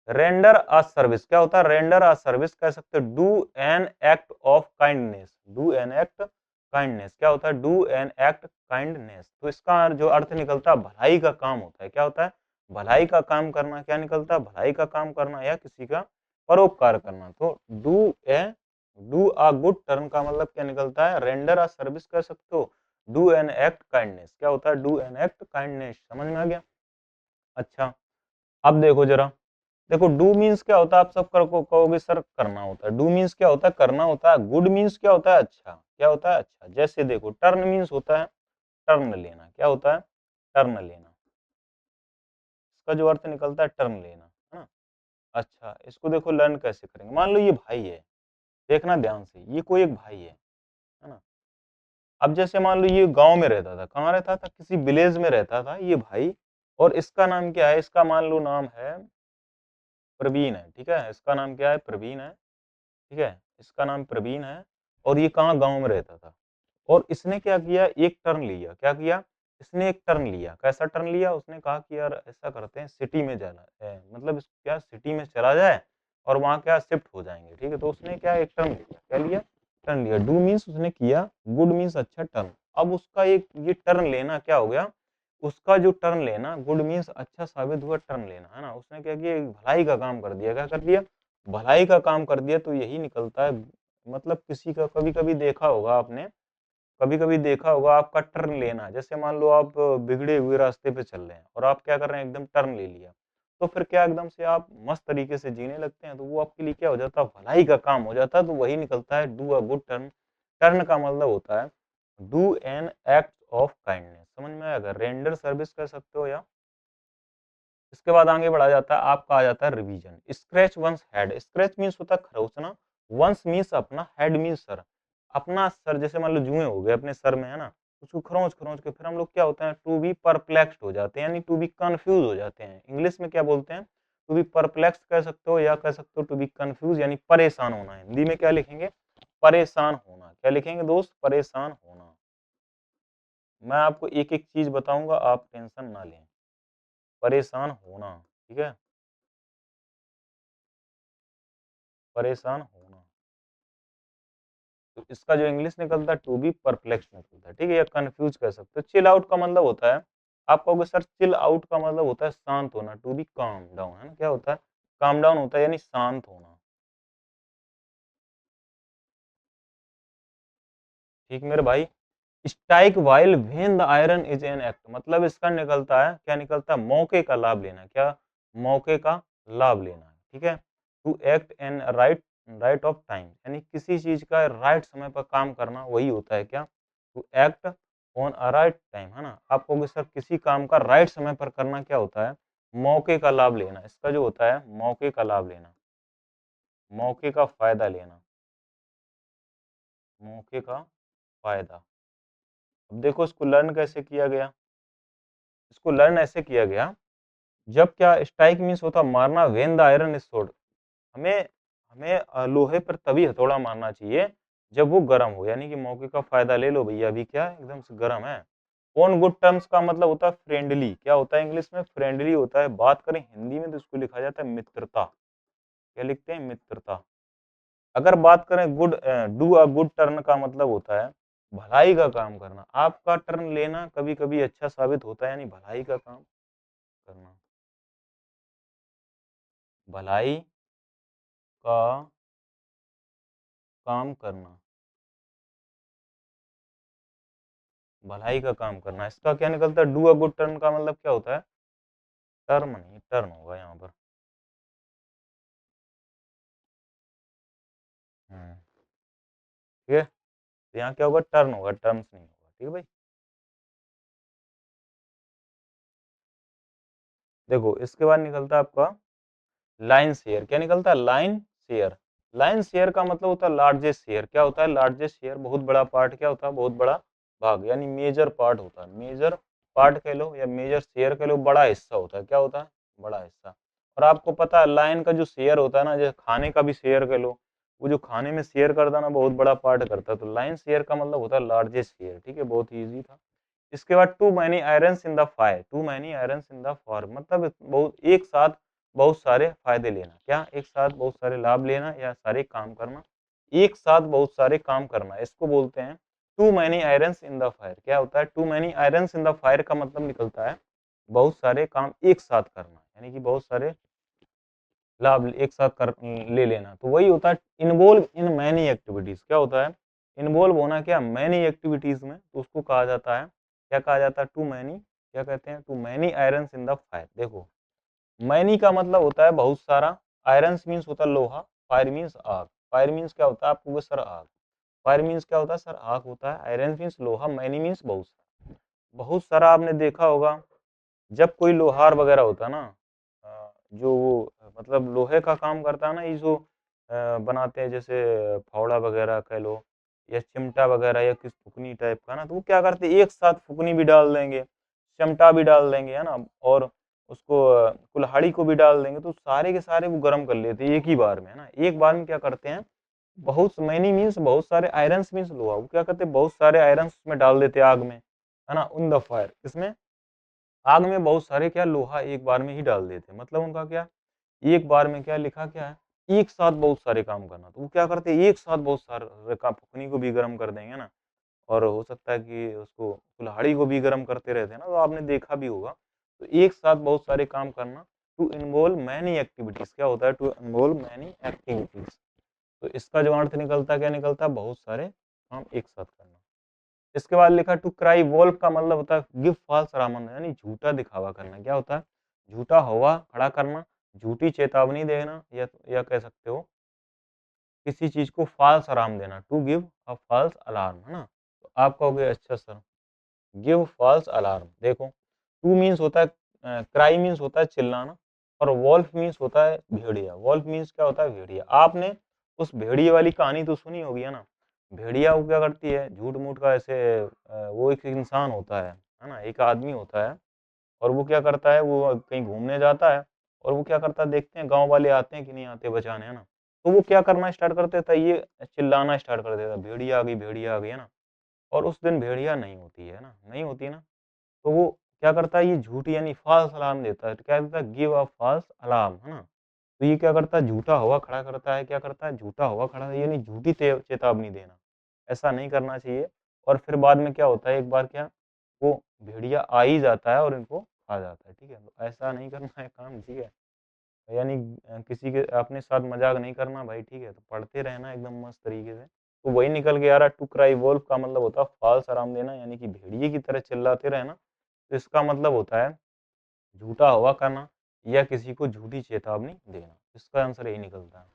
Render a service. क्या होता है? रेंडर अ सर्विस कह सकते हैं। Do an act of kindness. Do an act kindness. क्या होता है? Do an act kindness. तो इसका जो अर्थ निकलता है भलाई का काम होता है। क्या होता है? भलाई का काम करना। क्या निकलता है? भलाई का काम करना या किसी का परोपकार करना। तो डू अ गुड टर्न का मतलब क्या निकलता है? रेंडर अ सर्विस कह सकते हो। Do an act kindness. क्या होता है? Do an act kindness. समझ में आ गया? अच्छा, अब देखो जरा, देखो डू मीन्स क्या होता है? आप सब कहोगे सर करना होता है। डू मीन्स क्या होता है? करना होता है। गुड मीन्स क्या होता है? अच्छा। क्या होता है? अच्छा। जैसे देखो टर्न मीन्स होता है टर्न लेना। क्या होता है? टर्न लेना। इसका जो अर्थ निकलता है टर्न लेना, है ना। अच्छा, इसको देखो लर्न कैसे करेंगे। मान लो ये भाई है, देखना ध्यान से, ये कोई एक भाई है ना। अब जैसे मान लो ये गाँव में रहता था, कहाँ रहता था? किसी विलेज में रहता था ये भाई, और इसका नाम क्या है? इसका मान लो नाम है प्रवीण है, ठीक है? इसका नाम क्या है? प्रवीण है, ठीक है? इसका नाम प्रवीण है और ये कहाँ? गाँव में रहता था। और इसने क्या किया? एक टर्न लिया। क्या किया? इसने एक टर्न लिया। कैसा टर्न लिया? उसने कहा कि यार ऐसा करते हैं, सिटी में जाना है, मतलब क्या सिटी में चला जाए और वहाँ क्या शिफ्ट हो जाएँगे, ठीक है? तो उसने क्या एक टर्न लिया। क्या लिया? टर्न लिया। डू मीन्स उसने किया, गुड मीन्स अच्छा टर्न। अब उसका एक ये टर्न लेना क्या हो गया? उसका जो टर्न लेना गुड मीन्स अच्छा साबित हुआ टर्न लेना, है ना? उसने क्या किया? एक भलाई का काम कर दिया। क्या कर दिया? भलाई का काम कर दिया। तो यही निकलता है, मतलब किसी का कभी-कभी देखा होगा आपने, कभी-कभी देखा होगा आपका टर्न लेना, जैसे मान लो आप बिगड़े हुए रास्ते पे चल रहे हैं और आप क्या कर रहे हैं? एकदम टर्न ले लिया। तो फिर क्या एकदम से आप मस्त तरीके से जीने लगते हैं, तो वो आपके लिए क्या हो जाता है? भलाई का काम हो जाता है। तो वही निकलता है do a good turn. Turn का मतलब होता है do an act of kindness. समझ में आएगा? रेंडर सर्विस कर सकते हो या इसके बाद आगे बढ़ा जाता है, आपका आ जाता है revision. Scratch once head. Scratch means होता है खरोचना, वंस मीन्स अपना, हेड मीन्स सर। अपना सर, जैसे मान लो जुएं हो गए अपने सर में, है ना? उसको खरोंच खरोंच के फिर हम लोग क्या होता है? टू बी परप्लेक्स्ड हो जाते हैं, यानी टू बी कंफ्यूज हो जाते हैं। इंग्लिश में क्या बोलते हैं? टू बी परप्लेक्स कह सकते हो या कह सकते हो टू बी कंफ्यूज, यानी परेशान होना। हिंदी में क्या लिखेंगे? परेशान होना। क्या लिखेंगे दोस्त? परेशान होना। मैं आपको एक एक चीज बताऊंगा, आप टेंशन ना लें। परेशान होना, ठीक है? परेशान होना। तो इसका जो इंग्लिश निकलता है टू बी परप्लेक्स निकलता है, ठीक है? या कंफ्यूज कह सकते हो। चिल आउट का मतलब होता है, आप कहोगे सर चिल आउट का मतलब होता है शांत होना, टू बी काम डाउन, है ना? क्या होता है? काम डाउन होता है, यानी शांत होना। ठीक मेरे भाई। Strike while when the iron is an act, मतलब इसका निकलता है, क्या निकलता है? मौके का लाभ लेना। क्या? मौके का लाभ लेना, ठीक है? To act an right, right of time, यानी किसी चीज का राइट समय पर काम करना, वही होता है क्या? To act on a right time, है ना? आप कहोगे सर किसी काम का राइट समय पर करना क्या होता है? मौके का लाभ लेना। इसका जो होता है मौके का लाभ लेना, मौके का फायदा लेना, मौके का फायदा। अब देखो इसको लर्न कैसे किया गया? इसको लर्न ऐसे किया गया, जब क्या स्ट्राइक मीन्स होता मारना, when the iron is sold. हमें हमें लोहे पर तभी हथौड़ा मारना चाहिए जब वो गर्म हो, यानी कि मौके का फायदा ले लो भैया, अभी क्या है? एकदम से गर्म है। ऑन गुड टर्म्स का मतलब होता है फ्रेंडली। क्या होता है इंग्लिश में? फ्रेंडली होता है। बात करें हिंदी में तो इसको लिखा जाता है मित्रता। क्या लिखते हैं? मित्रता। अगर बात करें good, do a good turn का मतलब होता है भलाई का काम करना। आपका टर्न लेना कभी कभी अच्छा साबित होता है, यानी भलाई का काम करना। भलाई का काम करना, भलाई का काम करना। इसका क्या निकलता है? डू अ गुड टर्न का मतलब क्या होता है? टर्म नहीं, टर्न होगा यहाँ पर। ठीक है? तो यहाँ क्या होगा? टर्न होगा, टर्म्स नहीं होगा। ठीक है भाई? देखो इसके बाद निकलता है आपका लाइन शेयर। क्या निकलता है? Line share. लाइन शेयर का मतलब होता है लार्जेस्ट शेयर। क्या होता है? लार्जेस्ट शेयर, बहुत बड़ा पार्ट। क्या होता है? बहुत बड़ा भाग, यानी मेजर पार्ट होता है। मेजर पार्ट कह लो या मेजर शेयर कह लो, बड़ा हिस्सा होता है। क्या होता है? बड़ा हिस्सा। और आपको पता है लाइन का जो शेयर होता है ना, जैसे खाने का भी शेयर कह लो, वो जो खाने में शेयर करता है ना, बहुत बड़ा पार्ट करता है। तो लाइन शेयर का मतलब होता है लार्जेस्ट शेयर। ठीक है? बहुत ईजी था। इसके बाद too many irons in the fire. Too many irons in the fire मतलब बहुत एक साथ बहुत सारे फायदे लेना। क्या? एक साथ बहुत सारे लाभ लेना या सारे काम करना। एक साथ बहुत सारे काम करना, इसको बोलते हैं too many irons in the fire. क्या होता है? Too many irons in the fire का मतलब निकलता है बहुत सारे काम एक साथ करना, यानी कि बहुत सारे लाभ एक साथ कर ले लेना। तो वही होता है इन्वॉल्व इन मैनी एक्टिविटीज। क्या होता है? इन्वॉल्व होना क्या? मैनी एक्टिविटीज में, तो उसको कहा जाता है, क्या कहा जाता है? टू मैनी, क्या कहते हैं? Too many irons in the fire. देखो मैनी का मतलब होता है बहुत सारा, आयरन्स मीन्स होता है लोहा, फायर मीन्स आग। फायर मीन्स क्या होता है? आपको सर आग। फायर मीन्स क्या होता है? सर आग होता है। आयरन मीन्स लोहा, मैनी मीन्स बहुत सारा। बहुत सारा आपने देखा होगा, जब कोई लोहार वगैरह होता है ना, जो वो मतलब लोहे का काम करता है ना, ये जो बनाते हैं, जैसे फावड़ा वगैरह कह लो, या चिमटा वगैरह या किस फुकनी टाइप का ना, तो वो क्या करते हैं एक साथ फुकनी भी डाल देंगे, चिमटा भी डाल देंगे, है ना? और उसको कुल्हाड़ी को भी डाल देंगे, तो सारे के सारे वो गरम कर लेते हैं एक ही बार में, है ना? एक बार में क्या करते हैं, बहुत मैनी मीन्स बहुत सारे आयरन्स मीन्स लोहा, वो क्या करते हैं बहुत सारे आयरन्स उसमें डाल देते हैं आग में, है ना? इन द फायर, इसमें आग में बहुत सारे क्या लोहा एक बार में ही डाल देते हैं। मतलब उनका क्या, एक बार में क्या लिखा क्या है, एक साथ बहुत सारे काम करना। तो वो क्या करते हैं एक साथ बहुत सारे काम, फुकनी को भी गर्म कर देंगे ना, और हो सकता है कि उसको कुल्हाड़ी को भी गर्म करते रहते हैं ना, तो आपने देखा भी होगा। तो एक साथ बहुत सारे काम करना, टू इन्वॉल्व मैनी एक्टिविटीज, क्या होता है, टू इन्वॉल्व मैनी एक्टिविटीज। तो इसका जो अर्थ निकलता है क्या निकलता है, बहुत सारे काम एक साथ करना। इसके बाद लिखा टू क्राई वोल्फ का मतलब होता है गिव फॉल्स अलार्म, यानी झूठा दिखावा करना। क्या होता है, झूठा हुआ खड़ा करना, झूठी चेतावनी देना, या कह सकते हो किसी चीज को फॉल्स अलार्म देना, to give a false alarm, है ना? तो आप कहोगे अच्छा सर, गिव फॉल्स अलार्म। देखो, टू मीन्स होता है, क्राई मीन्स होता है चिल्लाना, और वॉल्फ मीन्स होता है भेड़िया। वॉल्फ मीन्स क्या होता है, भेड़िया। आपने उस भेड़िए वाली कहानी तो सुनी होगी, है ना? भेड़िया वो क्या करती है, झूठ मूठ का ऐसे वो एक इंसान होता है ना? एक आदमी होता है, और वो क्या करता है, वो कहीं घूमने जाता है, और वो क्या करता है, देखते हैं गाँव वाले आते हैं कि नहीं आते बचाने, है ना? तो वो क्या करना स्टार्ट कर देता है, ये चिल्लाना स्टार्ट कर देता है, भेड़िया आ गई, भेड़िया आ गई, है ना? और उस दिन भेड़िया नहीं होती है ना, नहीं होती है ना, तो वो क्या करता है, ये झूठ यानी फ़ाल्स अलार्म देता है। तो क्या देता है, गिव अ फ़ाल्स अलार्म, है ना? तो ये क्या करता है, झूठा हुआ खड़ा करता है, क्या करता है, झूठा हुआ खड़ा यानी झूठी चेतावनी देना। ऐसा नहीं करना चाहिए। और फिर बाद में क्या होता है, एक बार क्या, वो भेड़िया आ ही जाता है और इनको खा जाता है, ठीक है? तो ऐसा नहीं करना है काम, ठीक है? यानी किसी के अपने साथ मज़ाक नहीं करना भाई, ठीक है? तो पढ़ते रहना एकदम मस्त तरीके से। तो वही निकल के आ रहा है, टू क्राई वोल्फ का मतलब होता है फ़ाल्स अलार्म देना, यानी कि भेड़िए की तरह चिल्लाते रहना। तो इसका मतलब होता है झूठा हुआ करना, या किसी को झूठी चेतावनी देना। इसका आंसर यही निकलता है।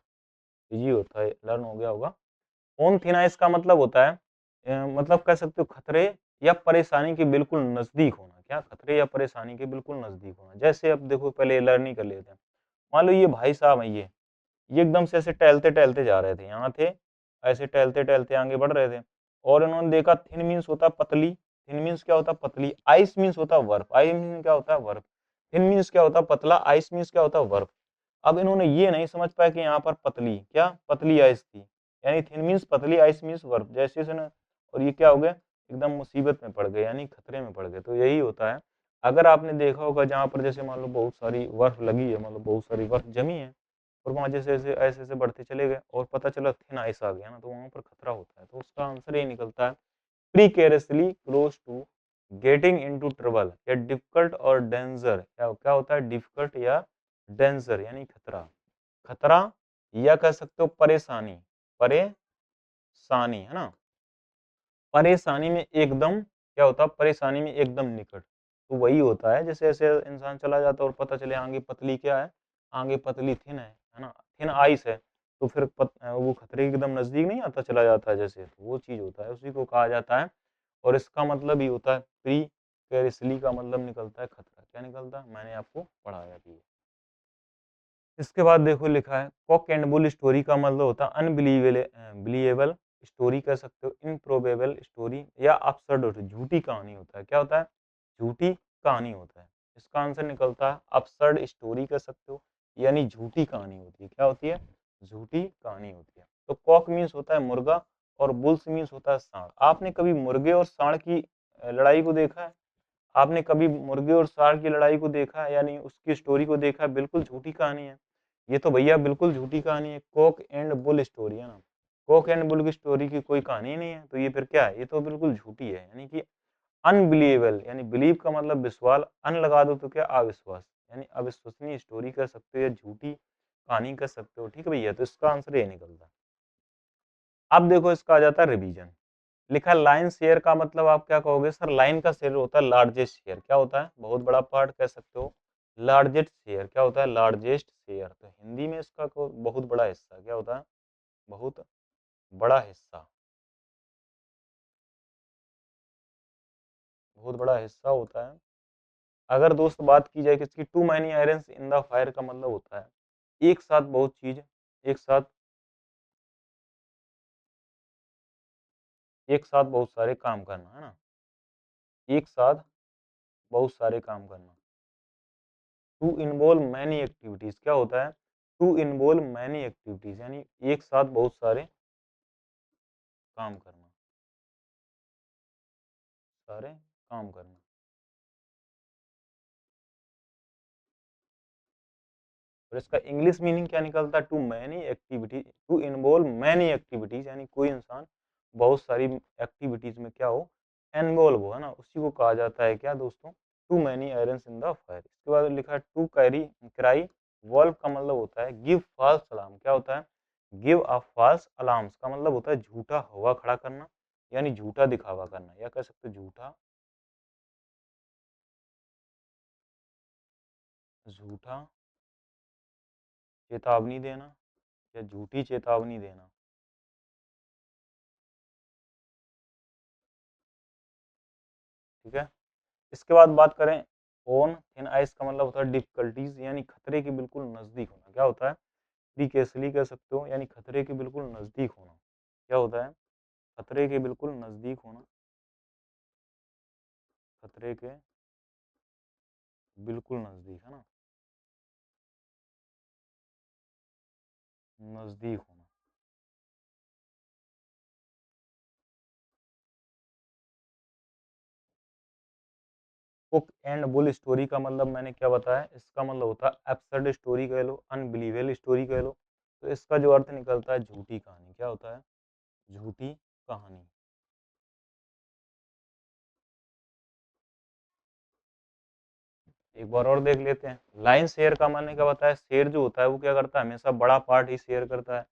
ईज़ी होता है, लर्न हो गया होगा। ऑन थिन आइस का मतलब होता है मतलब कह सकते हो खतरे या परेशानी के बिल्कुल नज़दीक होना। क्या, खतरे या परेशानी के बिल्कुल नज़दीक होना। जैसे अब देखो पहले लर्न ही कर लेते हैं। मान लो ये भाई साहब हैं, ये एकदम से ऐसे टहलते-टहलते जा रहे थे, यहाँ थे, ऐसे टहलते-टहलते आगे बढ़ रहे थे, और इन्होंने देखा थिन मीन्स होता है पतली, थिन मीन्स क्या होता है, पतली, आइस मीन्स होता है बर्फ, आइस मीन्स क्या होता है, बर्फ, थिन मीन्स क्या होता है, पतला, आइस मीन्स क्या होता है, बर्फ। अब इन्होंने ये नहीं समझ पाया कि यहाँ पर पतली, क्या पतली आइस थी, यानी थिन मीन्स पतली, आइस मीन्स बर्फ, जैसे से ना, और ये क्या हो गए, एकदम मुसीबत में पड़ गए, यानी खतरे में पड़ गए। तो यही होता है। अगर आपने देखा होगा जहाँ पर जैसे मान लो बहुत सारी बर्फ लगी है, मतलब बहुत सारी बर्फ जमी है, और वहाँ जैसे ऐसे ऐसे ऐसे बढ़ते चले गए और पता चला थिन आइस आ गया ना, तो वहाँ पर खतरा होता है। तो उसका आंसर ये निकलता है precariously close to getting into trouble, या डिफिकल्ट और डेंजर। क्या क्या होता है, डिफिकल्ट या डेंजर यानी खतरा, खतरा, या कह सकते हो परेशानी, परेशानी, है ना? परेशानी में एकदम क्या होता है, परेशानी में एकदम निकट। तो वही होता है, जैसे ऐसे इंसान चला जाता है और पता चले आगे पतली क्या है, आगे पतली थिन है ना? थिन आइस है, तो फिर वो खतरे के एकदम नज़दीक नहीं आता चला जाता है जैसे, तो वो चीज़ होता है, उसी को कहा जाता है। और इसका मतलब ये होता है प्रीकैरिसली का मतलब निकलता है खतरा। क्या निकलता है, मैंने आपको पढ़ाया भी है। इसके बाद देखो लिखा है कॉक एंड बुल स्टोरी का मतलब होता है अनबिलीवेबल बिलीवेबल स्टोरी कह सकते हो, इम्प्रोबेबल स्टोरी, या अपसर्ड होती है, झूठी कहानी होता है। क्या होता है, झूठी कहानी होता है। इसका आंसर निकलता है अपसर्ड स्टोरी कह सकते हो, यानी झूठी कहानी होती है। क्या होती है, झूठी कहानी होती है। तो कॉक मीन्स होता है मुर्गा, और बुल्स मीन्स होता है सांड। आपने कभी मुर्गे और सांड की लड़ाई को देखा है? आपने कभी मुर्गे और सांड की लड़ाई को देखा है, यानी उसकी स्टोरी को देखा है? बिल्कुल झूठी कहानी है। ये तो भैया बिल्कुल झूठी कहानी है, कॉक एंड बुल स्टोरी, है ना? कॉक एंड बुल की स्टोरी की कोई कहानी ही नहीं है, तो ये फिर क्या है, ये तो बिल्कुल झूठी है, यानी कि अनबिलीवेबल, यानी बिलीव का मतलब विश्वास, अन लगा दो तो क्या, अविश्वास, यानी अविश्वसनीय स्टोरी कह सकते हो या झूठी कहानी कह सकते हो। ठीक है भैया, तो इसका आंसर ये निकलता है। अब देखो इसका आ जाता है रिवीजन। लिखा लाइन शेयर का मतलब आप क्या कहोगे सर, लाइन का शेयर होता है लार्जेस्ट शेयर। क्या होता है, बहुत बड़ा पार्ट कह सकते हो। लार्जेस्ट शेयर क्या होता है, लार्जेस्ट शेयर। तो हिंदी में इसका बहुत बड़ा हिस्सा क्या होता है, बहुत बड़ा हिस्सा, बहुत बड़ा हिस्सा होता है। अगर दोस्त बात की जाए किसकी, too many irons in the fire का मतलब होता है एक साथ बहुत चीज, एक साथ एक साथ बहुत सारे काम करना, है ना? एक साथ बहुत सारे काम करना। टू इन्वॉल्व मैनी एक्टिविटीज क्या होता है? टू इन्वॉल्व मैनी एक्टिविटीज यानी एक साथ बहुत सारे काम करना, सारे काम करना। और इसका इंग्लिश मीनिंग क्या निकलता है? Too many activity, to involve many activities यानी कोई इंसान बहुत सारी एक्टिविटीज में क्या हो, इन्वॉल्व हो, है ना? उसी को कहा जाता है क्या दोस्तों? Too many irons in the fire. इसके बाद लिखा है टू कैरी क्राई वॉल्व का मतलब होता है गिव फॉल्स अलार्म। क्या होता है? गिव अ फॉल्स अलार्म्स का मतलब होता है झूठा हुआ खड़ा करना, यानी झूठा दिखावा करना, या कह सकते झूठा झूठा चेतावनी देना या झूठी चेतावनी देना। ठीक है। इसके बाद बात करें ऑन थिन आइस का मतलब होता है डिफिकल्टीज यानी खतरे के बिल्कुल नजदीक होना। क्या होता है? प्रीकेसली कह सकते हो यानी खतरे के बिल्कुल नजदीक होना। क्या होता है? खतरे के बिल्कुल नजदीक होना, खतरे के बिल्कुल नजदीक, है ना? नजदीक होना। कुक एंड बुल स्टोरी का मतलब मैंने क्या बताया? इसका मतलब होता है एब्सर्ड स्टोरी कह लो, अनबिलीवेबल स्टोरी कह लो। तो इसका जो अर्थ निकलता है झूठी कहानी। क्या होता है? झूठी कहानी। एक बार और देख लेते हैं। लाइन शेयर का मैंने क्या बताया? शेयर जो होता है वो क्या करता है? हमेशा बड़ा पार्ट ही शेयर करता है।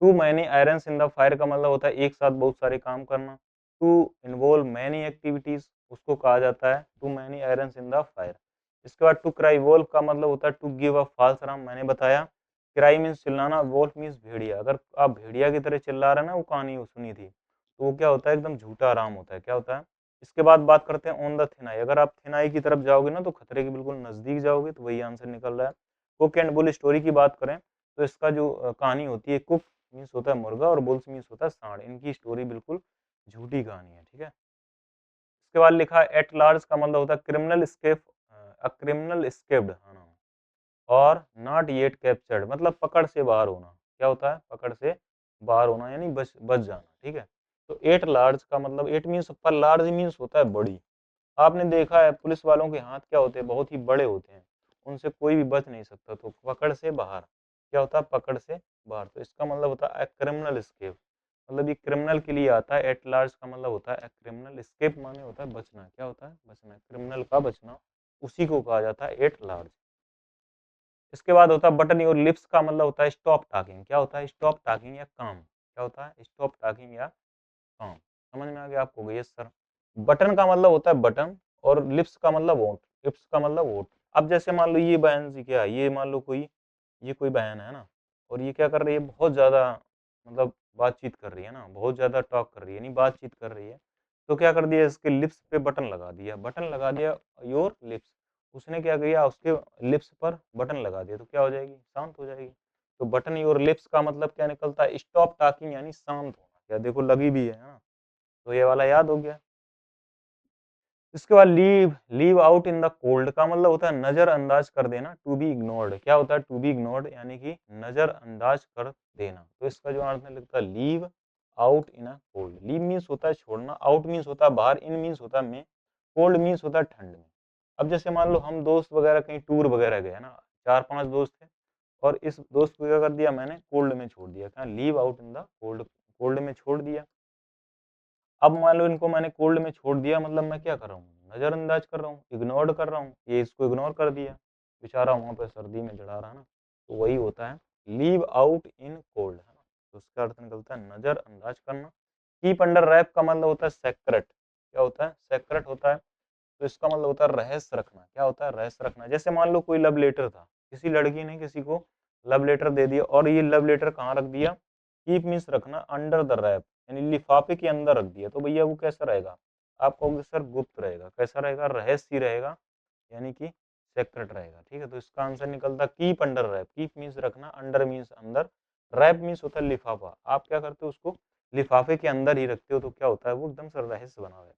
Too many irons in the fire का मतलब होता है एक साथ बहुत सारे काम करना। टू इन्वॉल्व मैनी एक्टिविटीज उसको कहा जाता है too many irons in the fire. इसके बाद टू क्राई वोल्फ का मतलब होता है to give a false alarm. मैंने बताया क्राई मीन्स चिल्लाना, वोल्फ मीन्स भेड़िया। अगर आप भेड़िया की तरह चिल्ला रहे हैं ना, वो कहानी सुनी थी, तो वो क्या होता है? एकदम झूठा आराम होता है। क्या होता है? इसके बाद बात करते हैं ऑन द थिनाई। अगर आप थिनाई की तरफ जाओगे ना तो खतरे के बिल्कुल नजदीक जाओगे, तो वही आंसर निकल रहा है। कुक एंड बुल स्टोरी की बात करें तो इसका जो कहानी होती है, कुक मीन्स होता है मुर्गा और बुल्स मीन्स होता है सांड। इनकी स्टोरी बिल्कुल झूठी कहानी है। ठीक है। इसके बाद लिखा है एट लार्ज का मतलब होता है क्रिमिनल स्केप, क्रिमिनल स्केप्ड और नॉट येट कैप्चर्ड मतलब पकड़ से बाहर होना। क्या होता है? पकड़ से बाहर होना यानी बच बच जाना। ठीक है। तो एट लार्ज का मतलब एट मीन्स पर, लार्ज मीन्स होता है बड़ी। आपने देखा है पुलिस वालों के हाथ क्या होते हैं? बहुत ही बड़े होते हैं, उनसे कोई भी बच नहीं सकता। तो पकड़ से बाहर क्या होता है? पकड़ से बाहर। तो इसका मतलब होता है क्रिमिनल स्केप, मतलब ये क्रिमिनल के लिए आता है। एट लार्ज का मतलब होता है क्रिमिनल, स्केप माने होता है बचना। क्या होता है? बचना, क्रिमिनल का बचना, उसी को कहा जाता है एट लार्ज। इसके बाद होता है बटन योर लिप्स का मतलब होता है स्टॉप टॉकिंग। क्या होता है? स्टॉप टॉकिंग या काम। क्या होता है? स्टॉप टॉकिंग या काम। समझ में आ गया आपको? Yes sir. बटन का मतलब होता है बटन और लिप्स का मतलब वोट, लिप्स का मतलब वोट। अब जैसे मान लो ये बहन जी, क्या ये मान लो कोई, ये कोई बहन है ना, और ये क्या कर रही है? बहुत ज्यादा मतलब बातचीत कर रही है ना, बहुत ज्यादा टॉक कर रही है, नहीं बातचीत कर रही है। तो क्या कर दिया? इसके लिप्स पे बटन लगा दिया, बटन लगा दिया योर लिप्स। उसने क्या किया? उसके लिप्स पर बटन लगा दिया, तो क्या हो जाएगी? शांत हो जाएगी। तो बटन योर लिप्स का मतलब क्या निकलता है? स्टॉप टॉकिंग यानी शांत होना। क्या देखो लगी भी है ना, तो ये वाला याद हो गया। इसके बाद leave, leave out in the cold का मतलब होता है नजरअंदाज कर देना, टू बी इग्नोर्ड। क्या होता है? टू बी इग्नोर्ड यानी कि नजरअंदाज कर देना। तो इसका जो अर्थ लिखता है leave out in a cold. Leave means होता है छोड़ना, आउट मीन्स होता है बाहर, इन मीन्स होता है में, कोल्ड मीन्स होता है ठंड में। अब जैसे मान लो हम दोस्त वगैरह कहीं टूर वगैरह गए ना, 4-5 दोस्त थे, और इस दोस्त को क्या कर दिया मैंने? कोल्ड में छोड़ दिया। क्या? Leave out in the cold, cold में छोड़ दिया। अब मान लो इनको मैंने कोल्ड में छोड़ दिया, मतलब मैं क्या कर रहा हूँ? नजरअंदाज कर रहा हूँ, इग्नोर कर रहा हूँ। ये इसको इग्नोर कर दिया, बेचारा वहां पे सर्दी में जला रहा है ना। तो वही होता है लीव आउट इन कोल्ड, है ना। तो उसका अर्थ निकलता है नजरअंदाज करना। कीप अंडर रैप का मतलब होता है सेक्रेट। क्या होता है? सेक्रेट होता है। तो इसका मतलब होता है रहस्य रखना। क्या होता है? रहस्य रखना। जैसे मान लो कोई लव लेटर था, किसी लड़की ने किसी को लव लेटर दे दिया, और ये लव लेटर कहाँ रख दिया? कीप मीन्स रखना, अंडर द रैप यानी लिफाफे के अंदर रख दिया। तो भैया वो कैसा रहेगा? आप कहोगे सर गुप्त रहेगा। कैसा रहेगा? रहस्य रहेगा, यानी कि सेक्रेट रहेगा। ठीक है। तो इसका आंसर निकलता keep under wrap. Keep means रखना, अंडर मीन्स अंदर, रैप मीन्स होता है लिफाफा। आप क्या करते हो? उसको लिफाफे के अंदर ही रखते हो तो क्या होता है, वो एकदम से रहस्य बना रहता है।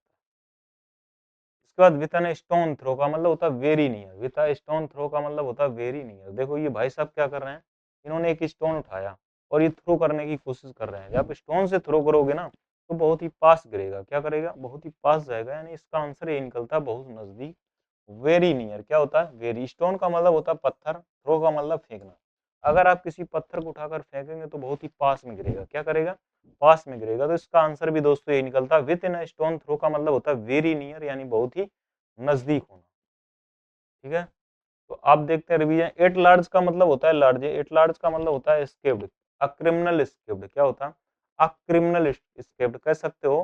इसके बाद विथ एन स्टोन थ्रो का मतलब होता है very near, with a stone throw का मतलब होता है वेरी नियर। देखो ये भाई साहब क्या कर रहे हैं, इन्होंने एक स्टोन उठाया और ये थ्रो करने की कोशिश कर रहे हैं। जब स्टोन से थ्रो करोगे ना तो बहुत ही पास गिरेगा, क्या करेगा, बहुत ही पास जाएगा, यानी इसका आंसर ये निकलता है बहुत नजदीक, वेरी नियर। क्या होता है, वेरी। स्टोन का मतलब होता है पत्थर, थ्रो का मतलब फेंकना। अगर आप किसी पत्थर को उठाकर फेंकेंगे तो बहुत ही पास में गिरेगा, क्या करेगा, पास में गिरेगा। तो इसका आंसर भी दोस्तों यही निकलता है, विद इन स्टोन थ्रो का मतलब होता है वेरी नियर, यानी बहुत ही नजदीक होना। ठीक है, तो आप देखते हैं रिवीजन। एट लार्ज का मतलब होता है लार्ज, एट लार्ज का मतलब होता है एस्केप्ड, अ क्रिमिनल एस्केप्ड। क्या होता है, अ क्रिमिनल एस्केप्ड कह सकते हो।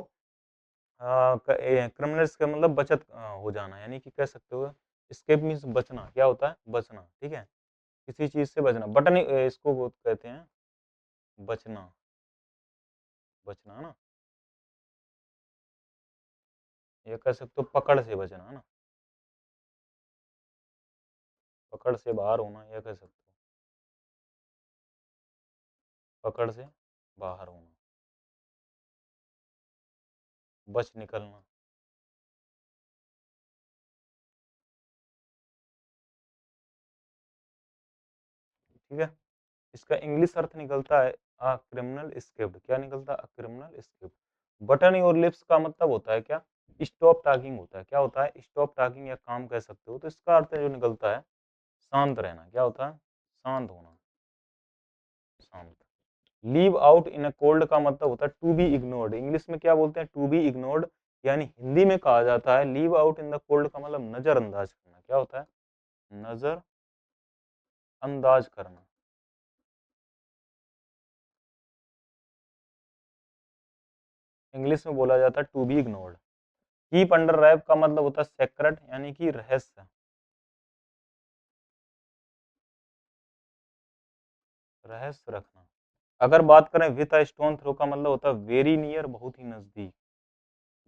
क्रिमिनल का मतलब बचत हो जाना, यानी कि कह सकते हो एस्केप मीन्स बचना। क्या होता है, बचना। ठीक है, किसी चीज से बचना। बटन इसको वो कहते हैं बचना, बचना है ना, ये कह सकते हो पकड़ से बचना है ना, पकड़ से बाहर होना, यह कह सकते हो पकड़ से बाहर होना, बच निकलना। ठीक है, इसका इंग्लिश अर्थ निकलता है अ क्रिमिनल एस्केप्ड। क्या निकलता है, a criminal escaped. Button your lips का मतलब होता है क्या, स्टॉप टॉकिंग होता है। क्या होता है, स्टॉप टॉकिंग या काम कह सकते हो। तो इसका अर्थ जो निकलता है शांत रहना। क्या होता है, शांत होना, शांत। Leave out in a cold का मतलब होता है टू बी इग्नोर्ड। इंग्लिश में क्या बोलते हैं, टू बी इग्नोर्ड, यानी हिंदी में कहा जाता है leave out in the cold का मतलब नजरअंदाज करना। क्या होता है, नजर अंदाज करना। इंग्लिश में बोला जाता है to be ignored. Keep under wrap का मतलब होता है सेक्रेट, यानी कि रहस्य, रहस्य रखना। अगर बात करें विथ अ स्टोन थ्रो का मतलब होता है वेरी नियर, बहुत ही नजदीक,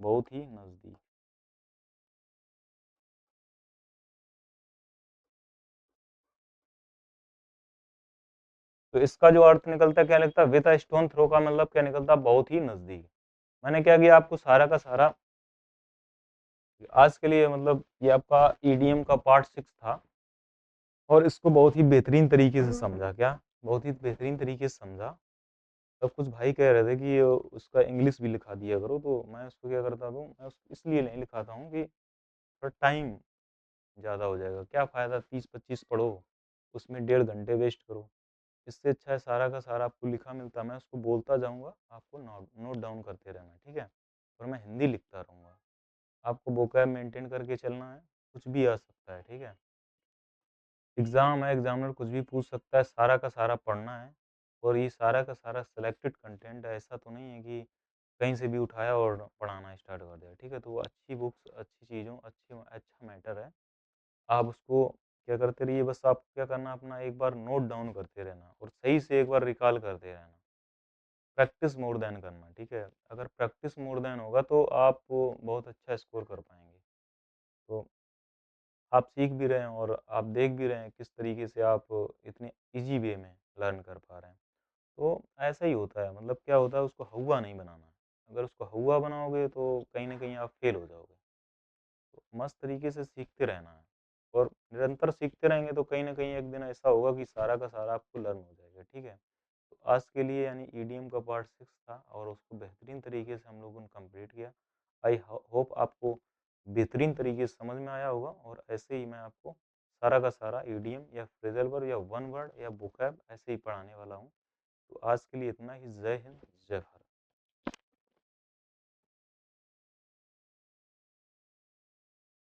बहुत ही नजदीक। तो इसका जो अर्थ निकलता है क्या निकलता है, विथ अ स्टोन थ्रो का मतलब क्या निकलता है, बहुत ही नजदीक। मैंने क्या किया, आपको सारा का सारा आज के लिए मतलब ये आपका ईडीएम का पार्ट 6 था, और इसको बहुत ही बेहतरीन तरीके से समझा। क्या, बहुत ही बेहतरीन तरीके से समझा। तब कुछ भाई कह रहे थे कि उसका इंग्लिश भी लिखा दिया करो, तो मैं उसको क्या करता हूँ, मैं उसको इसलिए नहीं लिखाता हूँ कि थोड़ा टाइम ज़्यादा हो जाएगा। क्या फ़ायदा 30-25 पढ़ो, उसमें 1.5 घंटे वेस्ट करो। इससे अच्छा है सारा का सारा आपको लिखा मिलता, मैं उसको बोलता जाऊँगा, आपको नोट नोट डाउन करते रहना है, ठीक है? और मैं हिंदी लिखता रहूँगा। आपको वोकैब मेंटेन करके चलना है, कुछ भी आ सकता है, ठीक है? एग्ज़ाम है, एग्ज़ामिनर कुछ भी पूछ सकता है, सारा का सारा पढ़ना है। और ये सारा का सारा सिलेक्टेड कंटेंट है, ऐसा तो नहीं है कि कहीं से भी उठाया और पढ़ाना स्टार्ट कर दिया, ठीक है? तो वो अच्छी बुक्स, अच्छी चीज़ों, अच्छा मैटर है। आप उसको क्या करते रहिए, बस आपको क्या करना, अपना एक बार नोट डाउन करते रहना और सही से एक बार रिकॉल करते रहना। प्रैक्टिस मोर देन करना, ठीक है? अगर प्रैक्टिस मोर देन होगा तो आप बहुत अच्छा स्कोर कर पाएँगे। तो आप सीख भी रहे हैं और आप देख भी रहे हैं किस तरीके से आप इतने ईज़ी वे में लर्न कर पा रहे हैं। तो ऐसा ही होता है, मतलब क्या होता है, उसको हौवा नहीं बनाना है। अगर उसको हौवा बनाओगे तो कहीं न कहीं आप फ़ेल हो जाओगे। तो मस्त तरीके से सीखते रहना है और निरंतर सीखते रहेंगे तो कहीं न कहीं एक दिन ऐसा होगा कि सारा का सारा आपको लर्न हो जाएगा, ठीक है? तो आज के लिए यानी ईडीएम का पार्ट 6 था और उसको बेहतरीन तरीके से हम लोगों ने कंप्लीट किया। आई होप आपको बेहतरीन तरीके से समझ में आया होगा, और ऐसे ही मैं आपको सारा का सारा ईडीएम या फ्रेजल वर्ब या वन वर्ड या वोकैब ऐसे ही पढ़ाने वाला हूँ। तो आज के लिए इतना ही। जय हिंद, जय भारत।